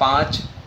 5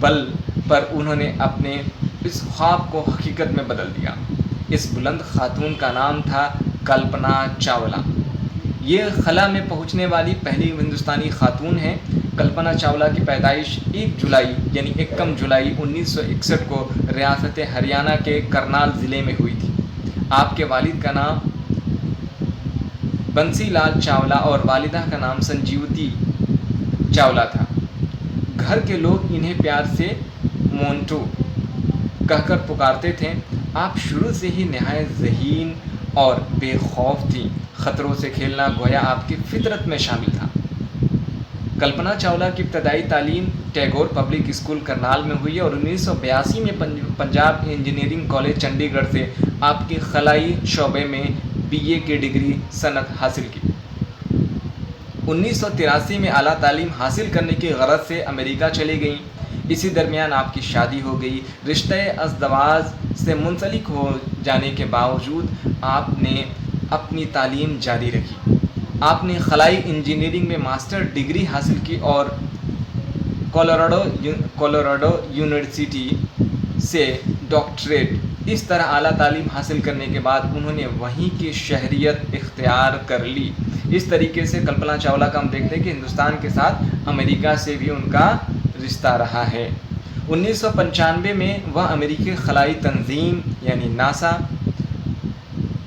بل پر انہوں نے اپنے اس خواب کو حقیقت میں بدل دیا۔ اس بلند خاتون کا نام تھا کلپنا چاولہ۔ یہ خلا میں پہنچنے والی پہلی ہندوستانی خاتون ہیں۔ کلپنا چاولہ کی پیدائش 1 جولائی یعنی 1 جولائی 1961 کو ریاست ہریانہ کے کرنال ضلع میں ہوئی تھی۔ آپ کے والد کا نام بنسی لال چاولہ اور والدہ کا نام سنجیوتی چاولہ تھا۔ گھر کے لوگ انہیں پیار سے مونٹو کہہ کر پکارتے تھے۔ آپ شروع سے ہی نہایت ذہین اور بے خوف تھیں۔ خطروں سے کھیلنا گویا آپ کی فطرت میں شامل تھا۔ کلپنا چاولہ کی ابتدائی تعلیم ٹیگور پبلک اسکول کرنال میں ہوئی اور 1982 میں پنجاب انجینئرنگ کالج چنڈی گڑھ سے آپ کی خلائی شعبے میں BA کی ڈگری صنعت حاصل کی۔ 1983 میں اعلیٰ تعلیم حاصل کرنے کی غرض سے امریکہ چلی گئیں۔ اسی درمیان آپ کی شادی ہو گئی۔ رشتہ ازدواج سے منسلک ہو جانے کے باوجود آپ نے اپنی تعلیم جاری رکھی۔ آپ نے خلائی انجینئرنگ میں ماسٹر ڈگری حاصل کی اور کولوراڈو یونیورسٹی سے ڈاکٹریٹ۔ اس طرح اعلیٰ تعلیم حاصل کرنے کے بعد انہوں نے وہیں کی شہریت اختیار کر لی۔ اس طریقے سے کلپنا چاولہ کا ہم دیکھتے ہیں کہ ہندوستان کے ساتھ امریکہ سے بھی ان کا رشتہ رہا ہے۔ 1995 میں وہ امریکی خلائی تنظیم یعنی ناسا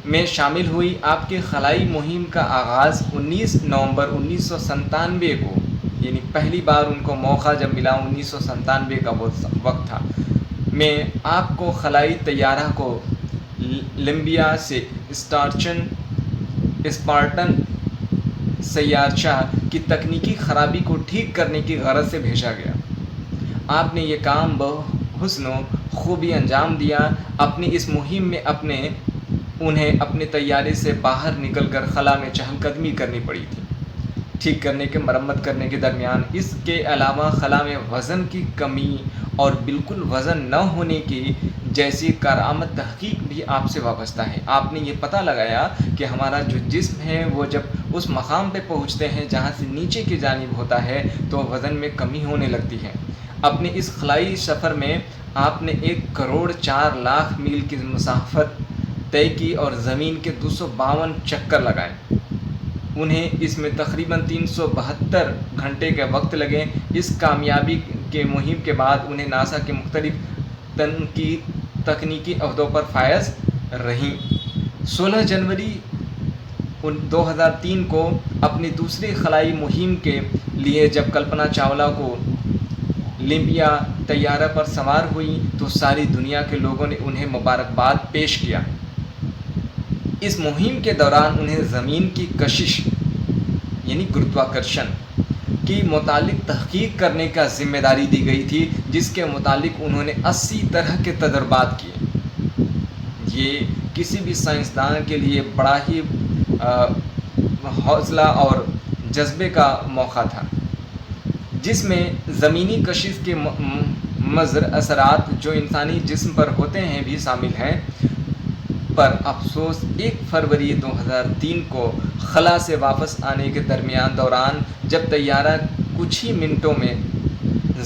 میں شامل ہوئی۔ آپ کی خلائی مہم کا آغاز 19 نومبر 1997 کو یعنی پہلی بار ان کو موقع جب ملا 1997 کا وہ وقت تھا میں آپ کو خلائی طیارہ کو لمبیا سے اسپارٹن سیارچہ کی تکنیکی خرابی کو ٹھیک کرنے کی غرض سے بھیجا گیا۔ آپ نے یہ کام بحسن و خوبی انجام دیا۔ اپنی اس مہم میں انہیں اپنے طیارے سے باہر نکل کر خلا میں چہل قدمی کرنی پڑی تھی، ٹھیک کرنے کے مرمت کرنے کے درمیان۔ اس کے علاوہ خلا میں وزن کی کمی اور بالکل وزن نہ ہونے کی جیسی کارآمد تحقیق بھی آپ سے وابستہ ہے۔ آپ نے یہ پتہ لگایا کہ ہمارا جو جسم ہے وہ جب اس مقام پہ پہنچتے ہیں جہاں سے نیچے کی جانب ہوتا ہے تو وزن میں کمی ہونے لگتی ہے۔ اپنے اس خلائی سفر میں آپ نے 1,04,00,000 میل کی مسافت طے کی اور زمین کے 252 چکر لگائے۔ انہیں اس میں تقریباً 372 گھنٹے کے وقت لگے۔ اس کامیابی کے مہم کے بعد انہیں ناسا کے مختلف تکنیکی عہدوں پر فائز رہیں۔ 16 جنوری 2003 کو اپنی دوسری خلائی مہم کے لیے جب کلپنا چاولہ کو لمبیا طیارہ پر سوار ہوئی تو ساری دنیا کے لوگوں نے انہیں مبارکباد پیش کیا۔ اس مہم کے دوران انہیں زمین کی کشش یعنی گرتواکرشن کی متعلق تحقیق کرنے کا ذمہ داری دی گئی تھی، جس کے متعلق انہوں نے 80 طرح کے تجربات کیے۔ یہ کسی بھی سائنسدان کے لیے بڑا ہی حوصلہ اور جذبے کا موقع تھا، جس میں زمینی کشش کے مضر اثرات جو انسانی جسم پر ہوتے ہیں بھی شامل ہیں۔ پر افسوس 1 فروری 2003 کو خلا سے واپس آنے کے دوران جب طیارہ کچھ ہی منٹوں میں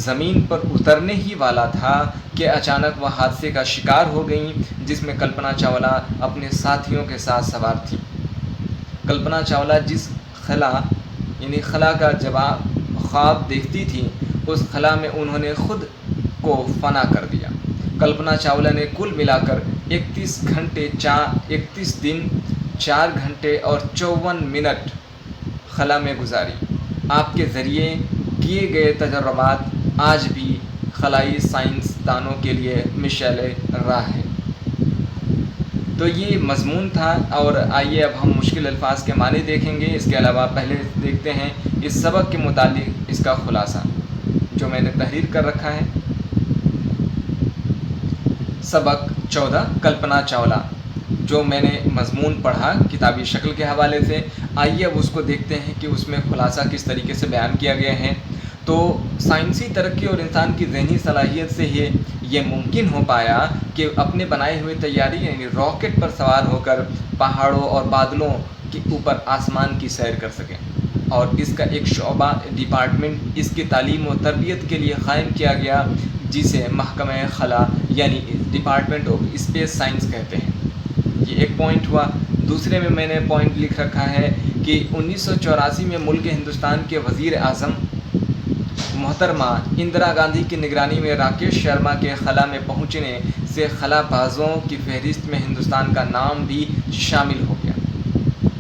زمین پر اترنے ہی والا تھا کہ اچانک وہ حادثے کا شکار ہو گئیں، جس میں کلپنا چاولہ اپنے ساتھیوں کے ساتھ سوار تھی۔ کلپنا چاولہ جس خلا کا خواب دیکھتی تھی، اس خلا میں انہوں نے خود کو فنا کر دیا۔ کلپنا چاولہ نے کل ملا کر 31 دن 4 گھنٹے اور 54 منٹ خلا میں گزاری۔ آپ کے ذریعے کیے گئے تجربات آج بھی خلائی سائنسدانوں کے لیے مشعل راہ ہے۔ تو یہ مضمون تھا، اور آئیے اب ہم مشکل الفاظ کے معنی دیکھیں گے۔ اس کے علاوہ پہلے دیکھتے ہیں اس سبق کے متعلق اس کا خلاصہ جو میں نے تحریر کر رکھا ہے۔ سبق 14 کلپنا چاولہ، جو میں نے مضمون پڑھا کتابی شکل کے حوالے سے۔ آئیے اب اس کو دیکھتے ہیں کہ اس میں خلاصہ کس طریقے سے بیان کیا گیا ہے۔ تو سائنسی ترقی اور انسان کی ذہنی صلاحیت سے یہ ممکن ہو پایا کہ اپنے بنائے ہوئے طیارے یعنی راکٹ پر سوار ہو کر پہاڑوں اور بادلوں کے اوپر آسمان کی سیر کر سکیں۔ اور اس کا ایک شعبہ ڈپارٹمنٹ اس کی تعلیم و تربیت کے لیے قائم کیا گیا، جسے محکمہ خلا یعنی ڈپارٹمنٹ آف اسپیس سائنس کہتے ہیں۔ یہ ایک پوائنٹ ہوا۔ دوسرے میں نے پوائنٹ لکھ رکھا ہے کہ 1984 میں ملک ہندوستان کے وزیر اعظم محترمہ اندرا گاندھی کی نگرانی میں راکیش شرما کے خلا میں پہنچنے سے خلا بازوں کی فہرست میں ہندوستان کا نام بھی شامل ہو گیا۔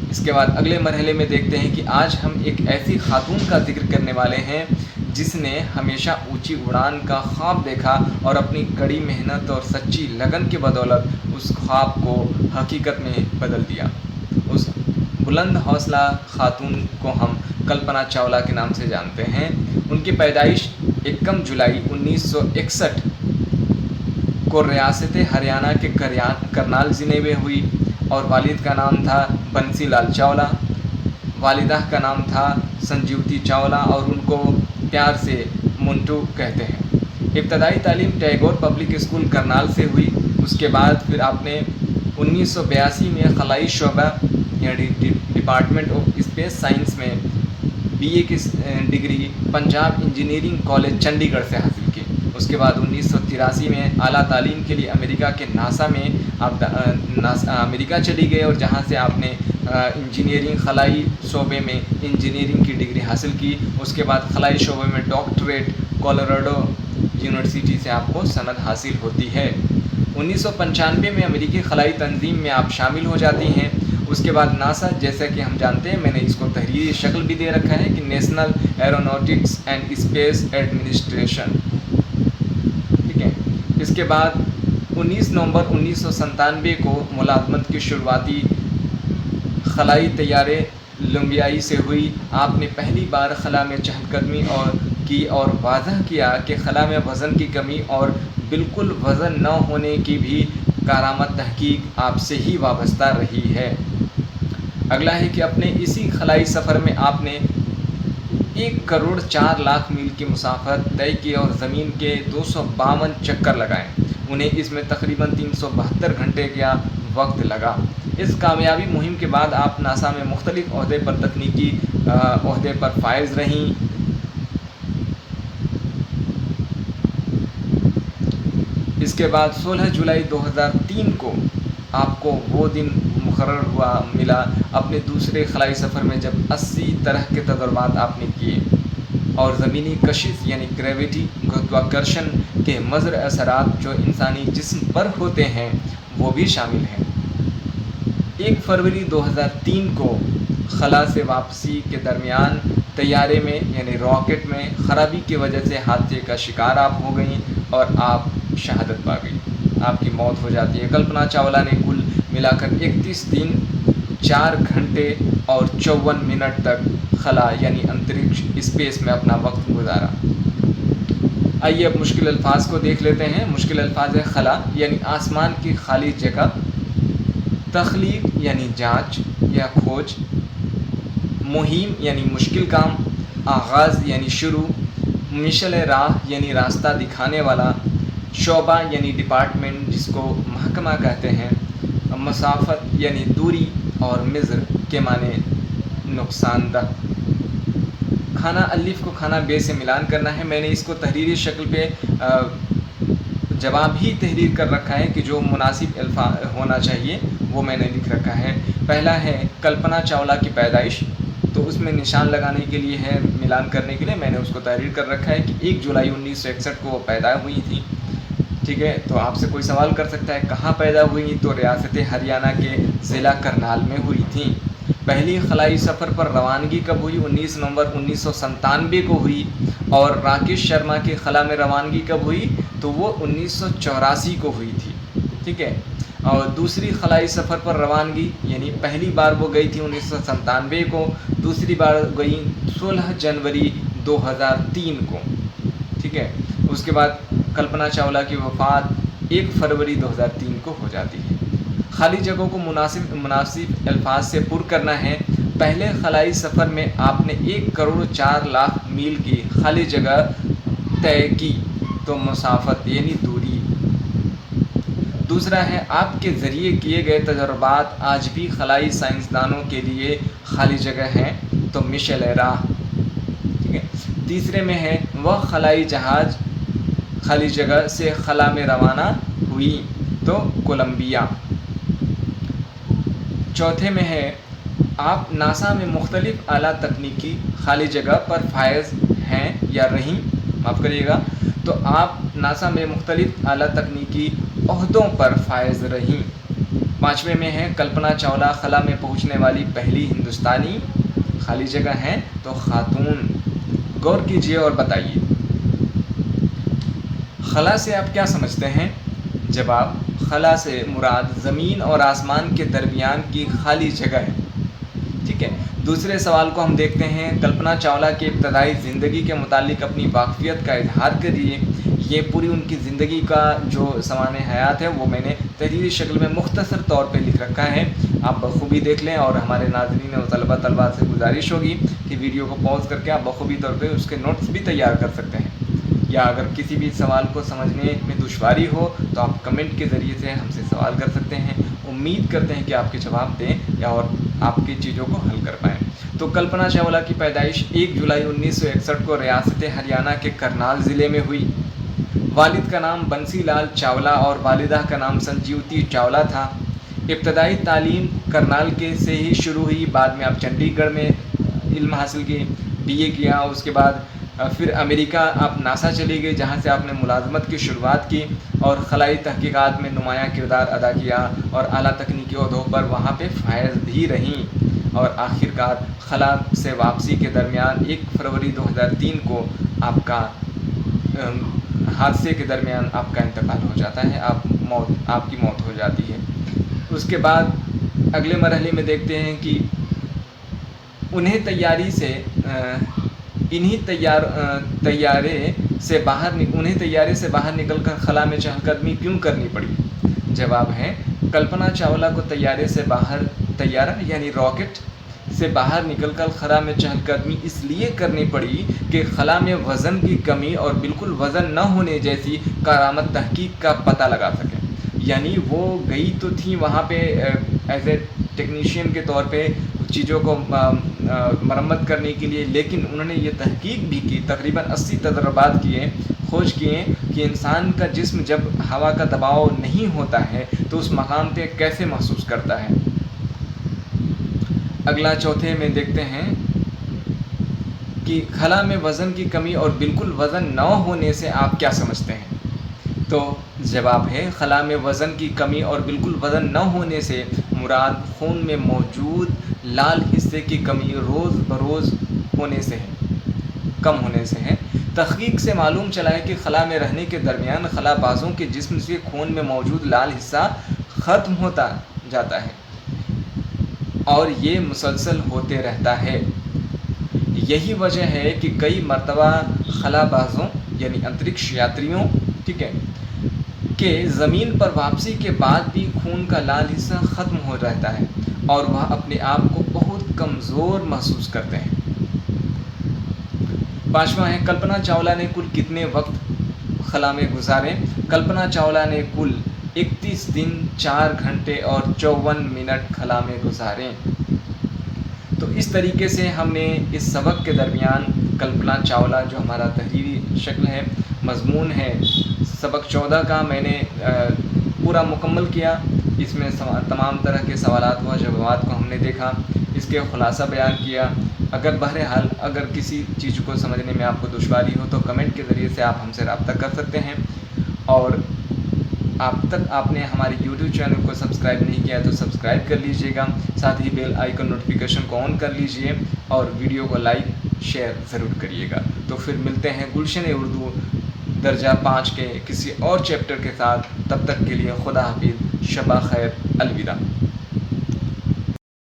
اس کے بعد اگلے مرحلے میں دیکھتے ہیں کہ آج ہم ایک ایسی خاتون کا ذکر کرنے والے ہیں جس نے ہمیشہ اونچی اڑان کا خواب دیکھا اور اپنی کڑی محنت اور سچی لگن کی بدولت اس خواب کو حقیقت میں بدل دیا۔ اس بلند حوصلہ خاتون کو ہم کلپنا چاولہ کے نام سے جانتے ہیں۔ ان کی پیدائش 1 جولائی 1961 کو ریاست ہریانہ کے کرنال ضلع میں ہوئی، اور والد کا نام تھا بنسی لال چاولہ، والدہ کا نام تھا سنجیوتی چاولہ، اور ان کو پیار سے منٹو کہتے ہیں۔ ابتدائی تعلیم ٹیگور پبلک اسکول کرنال سے ہوئی۔ اس کے بعد پھر آپ نے 1982 میں خلائی شعبہ یعنی ڈپارٹمنٹ آف اسپیس سائنس میں BA کی degree Punjab engineering college Chandi گڑھ سے حاصل کی۔ اس کے بعد 1983 میں اعلیٰ تعلیم کے لیے امریکہ کے ناسا میں آپ امریکہ چلی گئے، اور جہاں سے آپ نے انجینئرنگ خلائی شعبے میں انجینئرنگ کی ڈگری حاصل کی۔ اس کے بعد خلائی شعبے میں ڈاکٹریٹ کولوراڈو یونیورسٹی سے آپ کو سند حاصل ہوتی ہے۔ 1995 میں امریکی خلائی تنظیم میں آپ شامل ہو جاتی ہیں۔ اس کے بعد ناسا، جیسا کہ ہم جانتے ہیں، میں نے اس کو تحریری شکل بھی دے رکھا ہے کہ national aeronautics and space administration, ٹھیک ہے۔ اس کے بعد 19 نومبر 1997 کو ملازمت کی شروعاتی خلائی طیارے لمبیائی سے ہوئی۔ آپ نے پہلی بار خلا میں چہل قدمی اور واضح کیا کہ خلا میں وزن کی کمی اور بالکل وزن نہ ہونے کی بھی کارآمد تحقیق آپ سے ہی وابستہ رہی ہے۔ اگلا ہے کہ اپنے اسی خلائی سفر میں آپ نے 1,04,00,000 میل کی مسافت طے کی اور زمین کے 252 چکر لگائے۔ انہیں اس میں تقریباً 372 گھنٹے کا وقت لگا۔ اس کامیابی مہم کے بعد آپ ناسا میں مختلف عہدے پر تکنیکی عہدے پر فائز رہیں۔ اس کے بعد 16 جولائی 2003 کو آپ کو وہ دن مقرر ملا اپنے دوسرے خلائی سفر میں جب 80 طرح کے تجربات آپ نے کیے اور زمینی کشش یعنی گریویٹی گرتواکرشن کے مضر اثرات جو انسانی جسم پر ہوتے ہیں وہ بھی شامل ہیں۔ 1 فروری 2003 کو خلا سے واپسی کے درمیان طیارے میں یعنی راکٹ میں خرابی کی وجہ سے حادثے کا شکار آپ ہو گئیں اور آپ شہادت پا گئی، آپ کی موت ہو جاتی ہے۔ کلپنا چاولہ نے کل ملا کر 31 دن 4 گھنٹے اور 54 منٹ تک خلا یعنی انترکش اسپیس میں اپنا وقت گزارا۔ آئیے اب مشکل الفاظ کو دیکھ لیتے ہیں۔ مشکل الفاظ ہے خلا یعنی آسمان کی خالی جگہ، تخلیق یعنی جانچ یا کھوج، مہم یعنی مشکل کام، آغاز یعنی شروع، مشعل راہ یعنی راستہ دکھانے والا، شعبہ یعنی ڈپارٹمنٹ جس کو محکمہ کہتے ہیں، مسافت یعنی دوری، اور مضر کے معنی نقصان دہ۔ کھانا الف کو کھانا بے سے ملان کرنا ہے۔ میں نے اس کو تحریری شکل پہ جواب ہی تحریر کر رکھا ہے کہ جو مناسب الفاظ ہونا چاہیے وہ میں نے لکھ رکھا ہے۔ پہلا ہے کلپنا چاولہ کی پیدائش، تو اس میں نشان لگانے کے لیے ہے، ملان کرنے کے لیے میں نے اس کو تحریر کر رکھا ہے کہ 1 جولائی 1961 کو وہ پیدا ہوئی تھیں، ٹھیک ہے۔ تو آپ سے کوئی سوال کر سکتا ہے کہاں پیدا ہوئی، تو ریاست ہریانہ کے ضلع کرنال میں ہوئی تھیں۔ پہلی خلائی سفر پر روانگی کب ہوئی؟ 19 نومبر 1997 کو ہوئی۔ اور راکیش شرما کی خلا میں روانگی کب ہوئی؟ تو وہ 1984 کو ہوئی تھی، ٹھیک ہے۔ اور دوسری خلائی سفر پر روانگی یعنی پہلی بار وہ گئی تھی 1997 کو، دوسری بار گئی 16 جنوری 2003 کو، ٹھیک ہے۔ اس کے بعد کلپنا چاولہ کی وفات 1 فروری 2003 کو ہو جاتی ہے۔ خالی جگہوں کو مناسب الفاظ سے پر کرنا ہے۔ پہلے خلائی سفر میں آپ نے 1,04,00,000 میل کی خالی جگہ طے کی، تو مسافت یعنی دوری۔ دوسرا ہے آپ کے ذریعے کیے گئے تجربات آج بھی خلائی سائنسدانوں کے لیے خالی جگہ ہیں، تو مشعل راہ، ٹھیک ہے. تیسرے میں ہے وہ خلائی جہاز خالی جگہ سے خلا میں روانہ ہوئی، تو کولمبیا. چوتھے میں ہے آپ ناسا میں مختلف اعلیٰ تکنیکی خالی جگہ پر فائز ہیں یا رہیں، معاف کریے گا، تو آپ ناسا میں مختلف اعلیٰ تکنیکی عہدوں پر فائز رہیں. پانچویں میں ہے کلپنا چاولہ خلا میں پہنچنے والی پہلی ہندوستانی خالی جگہ ہیں، تو خاتون. غور کیجیے اور بتائیے خلا سے آپ کیا سمجھتے ہیں؟ جواب: خلا سے مراد زمین اور آسمان کے درمیان کی خالی جگہ ہے. ٹھیک ہے. دوسرے سوال کو ہم دیکھتے ہیں. کلپنا چاولہ کے ابتدائی زندگی کے متعلق اپنی واقفیت کا اظہار کریے. یہ پوری ان کی زندگی کا جو سوانح حیات ہے وہ میں نے تحریری شکل میں مختصر طور پہ لکھ رکھا ہے، آپ بخوبی دیکھ لیں. اور ہمارے ناظرین و طلباء سے گزارش ہوگی کہ ویڈیو کو پاز کر کے آپ بخوبی طور پہ اس کے نوٹس بھی تیار کر سکتے ہیں. یا اگر کسی بھی سوال کو سمجھنے میں دشواری ہو تو آپ کمنٹ کے ذریعے سے ہم سے سوال کر سکتے ہیں. امید کرتے ہیں کہ آپ کے جواب دیں یا اور آپ کی چیزوں کو حل کر پائیں. تو کلپنا چاولہ کی پیدائش 1 جولائی 1961 کو ریاست ہریانہ کے کرنال ضلع میں ہوئی. والد کا نام بنسی لال چاولہ اور والدہ کا نام سنجیوتی چاولہ تھا. ابتدائی تعلیم کرنال کے سے ہی شروع ہوئی. بعد میں آپ چنڈی گڑھ میں علم حاصل کی، BA کیا. اس کے بعد پھر امریکہ آپ ناسا چلی گئی جہاں سے آپ نے ملازمت کی شروعات کی اور خلائی تحقیقات میں نمایاں کردار ادا کیا اور اعلیٰ تکنیکی عہدوں پر وہاں پہ فائز بھی رہیں. اور آخرکار خلا سے واپسی کے درمیان 1 فروری 2003 کو آپ کا حادثے کے درمیان آپ کا انتقال ہو جاتا ہے، آپ کی موت ہو جاتی ہے. اس کے بعد اگلے مرحلے میں دیکھتے ہیں کہ انہیں تیارے سے باہر نکل کر خلا میں چہل قدمی کیوں کرنی پڑی؟ جواب ہے کلپنا چاولہ کو طیارہ یعنی راکٹ سے باہر نکل کر خلا میں چہل قدمی اس لیے کرنی پڑی کہ خلا میں وزن کی کمی اور بالکل وزن نہ ہونے جیسی کارآمد تحقیق کا پتہ لگا سکیں. یعنی وہ گئی تو تھیں وہاں پہ ایز اے ٹیکنیشین کے طور پہ چیزوں کو مرمت کرنے کے لیے، لیکن انہوں نے یہ تحقیق بھی کی، تقریباً 80 تجربات کیے، کھوج کیے کہ انسان کا جسم جب ہوا کا دباؤ نہیں ہوتا ہے تو اس مقام پہ کیسے محسوس کرتا ہے. اگلا چوتھے میں دیکھتے ہیں کہ خلا میں وزن کی کمی اور بالکل وزن نہ ہونے سے آپ کیا سمجھتے ہیں؟ تو جواب ہے خلا میں وزن کی کمی اور بالکل وزن نہ ہونے سے مراد خون میں موجود لال حصے کی کمی روز بروز کم ہونے سے ہے. تحقیق سے معلوم چلا ہے کہ خلا میں رہنے کے درمیان خلا بازوں کے جسم سے خون میں موجود لال حصہ ختم ہوتا جاتا ہے اور یہ مسلسل ہوتے رہتا ہے. یہی وجہ ہے کہ کئی مرتبہ خلا بازوں یعنی انترکش یاتریوں ٹھیک ہے کہ زمین پر واپسی کے بعد بھی خون کا لال حصہ ختم ہو رہتا ہے اور وہ اپنے آپ کو بہت کمزور محسوس کرتے ہیں. پانچواں ہے کلپنا چاولہ نے کل کتنے وقت خلا میں گزارے؟ کلپنا چاولہ نے کل 31 دن 4 گھنٹے اور 54 منٹ خلا میں گزارے. تو اس طریقے سے ہم نے اس سبق کے درمیان کلپنا چاولہ جو ہمارا تحریری شکل ہے، مضمون ہے، سبق 14 کا میں نے پورا مکمل کیا. اس میں تمام طرح کے سوالات و جوابات کو ہم نے دیکھا، اس کے خلاصہ بیان کیا. بہرحال اگر کسی چیز کو سمجھنے میں آپ کو دشواری ہو تو کمنٹ کے ذریعے سے آپ ہم سے رابطہ کر سکتے ہیں. اور آپ نے ہمارے یوٹیوب چینل کو سبسکرائب نہیں کیا تو سبسکرائب کر لیجئے گا، ساتھ ہی بیل آئیکن نوٹیفیکیشن کو آن کر لیجئے اور ویڈیو کو لائک شیئر ضرور کریے گا. تو پھر ملتے ہیں گلشن اردو درجہ 5 کے کسی اور چیپٹر کے ساتھ. تب تک کے لیے خدا حافظ، شب خیر، الوداع.